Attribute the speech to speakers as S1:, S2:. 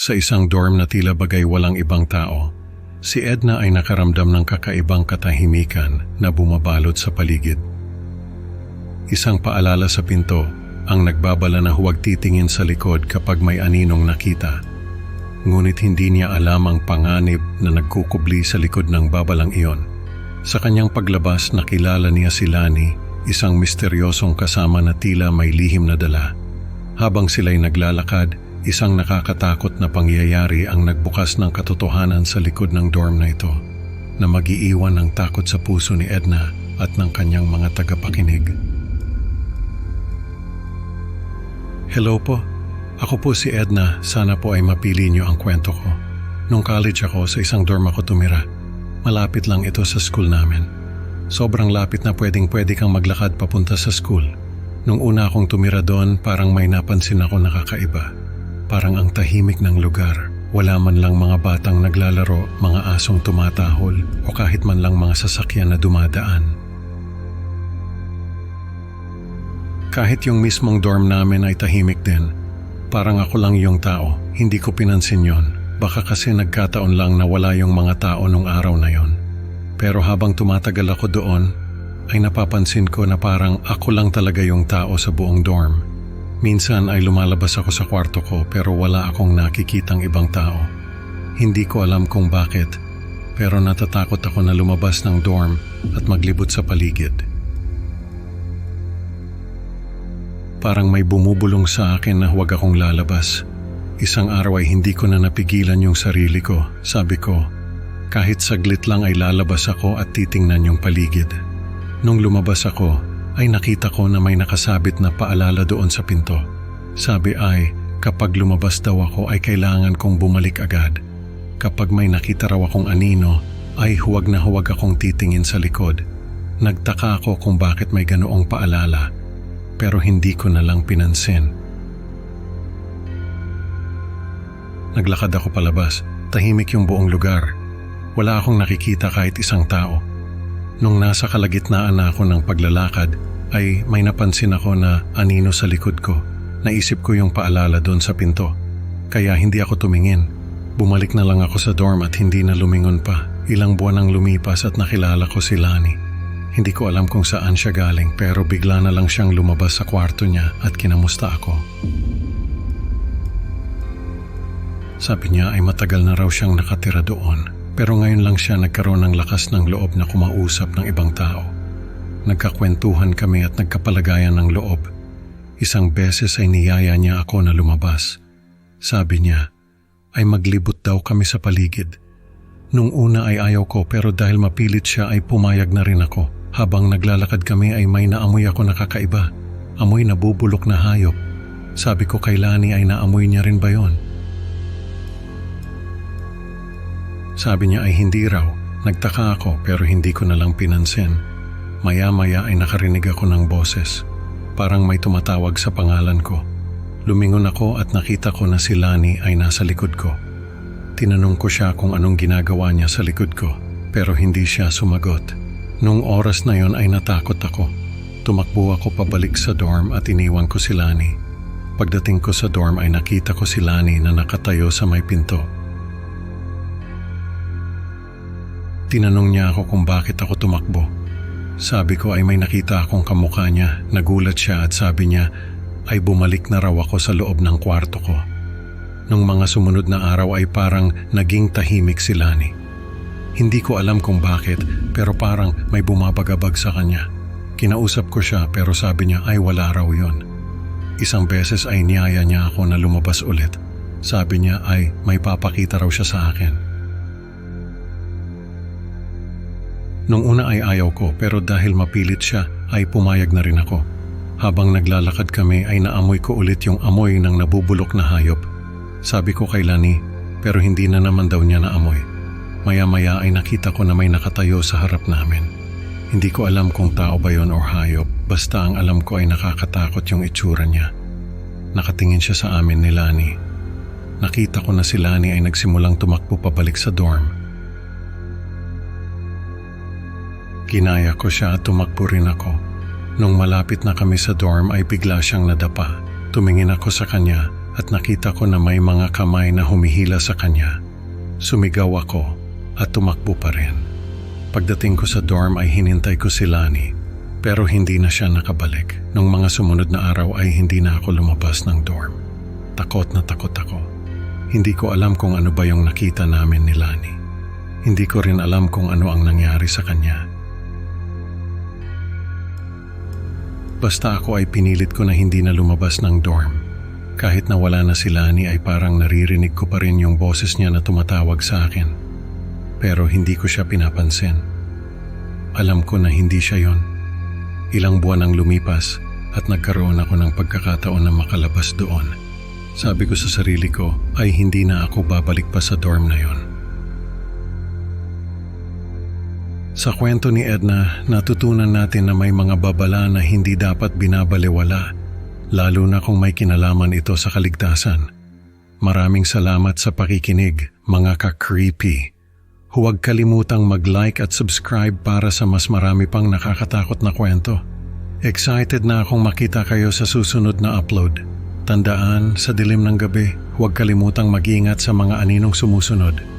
S1: Sa isang dorm na tila bagay walang ibang tao, si Edna ay nakaramdam ng kakaibang katahimikan na bumabalot sa paligid. Isang paalala sa pinto ang nagbabala na huwag titingin sa likod kapag may aninong nakita. Ngunit hindi niya alam ang panganib na nagkukubli sa likod ng babalang iyon. Sa kanyang paglabas nakilala niya si Lani, isang misteryosong kasama na tila may lihim na dala. Habang sila'y naglalakad, isang nakakatakot na pangyayari ang nagbukas ng katotohanan sa likod ng dorm na ito, na mag-iiwan ng takot sa puso ni Edna at ng kanyang mga tagapakinig. Hello po, ako po si Edna, sana po ay mapili niyo ang kwento ko. Nung college ako, sa isang dorm ako tumira. Malapit lang ito sa school namin. Sobrang lapit na pwedeng-pwede kang maglakad papunta sa school. Nung una akong tumira doon, parang may napansin ako nakakaiba. Parang ang tahimik ng lugar. Wala man lang mga batang naglalaro, mga asong tumatahol, o kahit man lang mga sasakyan na dumadaan. Kahit yung mismong dorm namin ay tahimik din. Parang ako lang yung tao, hindi ko pinansin yon. Baka kasi nagkataon lang na wala yung mga tao nung araw na yon. Pero habang tumatagal ako doon, ay napapansin ko na parang ako lang talaga yung tao sa buong dorm. Minsan ay lumalabas ako sa kwarto ko pero wala akong nakikitang ibang tao. Hindi ko alam kung bakit, pero natatakot ako na lumabas ng dorm at maglibot sa paligid. Parang may bumubulong sa akin na huwag akong lalabas. Isang araw ay hindi ko na napigilan yung sarili ko. Sabi ko, kahit saglit lang ay lalabas ako at titingnan yung paligid. Nung lumabas ako, ay nakita ko na may nakasabit na paalala doon sa pinto. Sabi ay, kapag lumabas daw ako ay kailangan kong bumalik agad. Kapag may nakita raw akong anino, ay huwag na huwag akong titingin sa likod. Nagtaka ako kung bakit may ganoong paalala, pero hindi ko na lang pinansin. Naglakad ako palabas, tahimik yung buong lugar. Wala akong nakikita kahit isang tao. Nung nasa kalagitnaan na ako ng paglalakad, ay may napansin ako na anino sa likod ko. Naisip ko yung paalala doon sa pinto. Kaya hindi ako tumingin. Bumalik na lang ako sa dorm at hindi na lumingon pa. Ilang buwan ang lumipas at nakilala ko si Lani. Hindi ko alam kung saan siya galing pero bigla na lang siyang lumabas sa kwarto niya at kinamusta ako. Sabi niya ay matagal na raw siyang nakatira doon. Pero ngayon lang siya nagkaroon ng lakas ng loob na kumausap ng ibang tao. Nagkakwentuhan kami at nagkapalagayan ng loob. Isang beses ay niyaya niya ako na lumabas. Sabi niya ay maglibot daw kami sa paligid. Nung una ay ayaw ko pero dahil mapilit siya ay pumayag na rin ako. Habang naglalakad kami ay may naamoy ako na kakaiba. Amoy na bubulok na hayop. Sabi ko kay Lani ay naamoy niya rin ba yon? Sabi niya ay hindi raw. Nagtaka ako pero hindi ko na lang pinansin. Maya-maya ay nakarinig ako ng boses. Parang may tumatawag sa pangalan ko. Lumingon ako at nakita ko na si Lani ay nasa likod ko. Tinanong ko siya kung anong ginagawa niya sa likod ko pero hindi siya sumagot. Nung oras na yon ay natakot ako. Tumakbo ako pabalik sa dorm at iniwan ko si Lani. Pagdating ko sa dorm ay nakita ko si Lani na nakatayo sa may pinto. Tinanong niya ako kung bakit ako tumakbo. Sabi ko ay may nakita akong kamukha niya. Nagulat siya at sabi niya ay bumalik na raw ako sa loob ng kwarto ko. Nung mga sumunod na araw ay parang naging tahimik si Lani. Hindi ko alam kung bakit pero parang may bumabagabag sa kanya. Kinausap ko siya pero sabi niya ay wala raw yon. Isang beses ay niyaya niya ako na lumabas ulit. Sabi niya ay may papakita raw siya sa akin. Nung una ay ayaw ko pero dahil mapilit siya ay pumayag na rin ako. Habang naglalakad kami ay naamoy ko ulit yung amoy ng nabubulok na hayop. Sabi ko kay Lani pero hindi na naman daw niya naamoy. Maya-maya ay nakita ko na may nakatayo sa harap namin. Hindi ko alam kung tao ba yon o hayop. Basta ang alam ko ay nakakatakot yung itsura niya. Nakatingin siya sa amin ni Lani. Nakita ko na si Lani ay nagsimulang tumakbo pabalik sa dorm. Ginaya ko siya at tumakbo rin ako. Nung malapit na kami sa dorm ay bigla siyang nadapa. Tumingin ako sa kanya at nakita ko na may mga kamay na humihila sa kanya. Sumigaw ako at tumakbo pa rin. Pagdating ko sa dorm ay hinintay ko si Lani, pero hindi na siya nakabalik. Nung mga sumunod na araw ay hindi na ako lumabas ng dorm. Takot na takot ako. Hindi ko alam kung ano ba yung nakita namin ni Lani. Hindi ko rin alam kung ano ang nangyari sa kanya. Basta ako ay pinilit ko na hindi na lumabas ng dorm. Kahit na wala na si Lani ay parang naririnig ko pa rin yung boses niya na tumatawag sa akin. Pero hindi ko siya pinapansin. Alam ko na hindi siya yon. Ilang buwan ang lumipas at nagkaroon ako ng pagkakataon na makalabas doon. Sabi ko sa sarili ko ay hindi na ako babalik pa sa dorm na yon. Sa kwento ni Edna, natutunan natin na may mga babala na hindi dapat binabalewala, lalo na kung may kinalaman ito sa kaligtasan. Maraming salamat sa pakikinig, mga ka-creepy. Huwag kalimutang mag-like at subscribe para sa mas marami pang nakakatakot na kwento. Excited na akong makita kayo sa susunod na upload. Tandaan, sa dilim ng gabi, huwag kalimutang mag-iingat sa mga aninong sumusunod.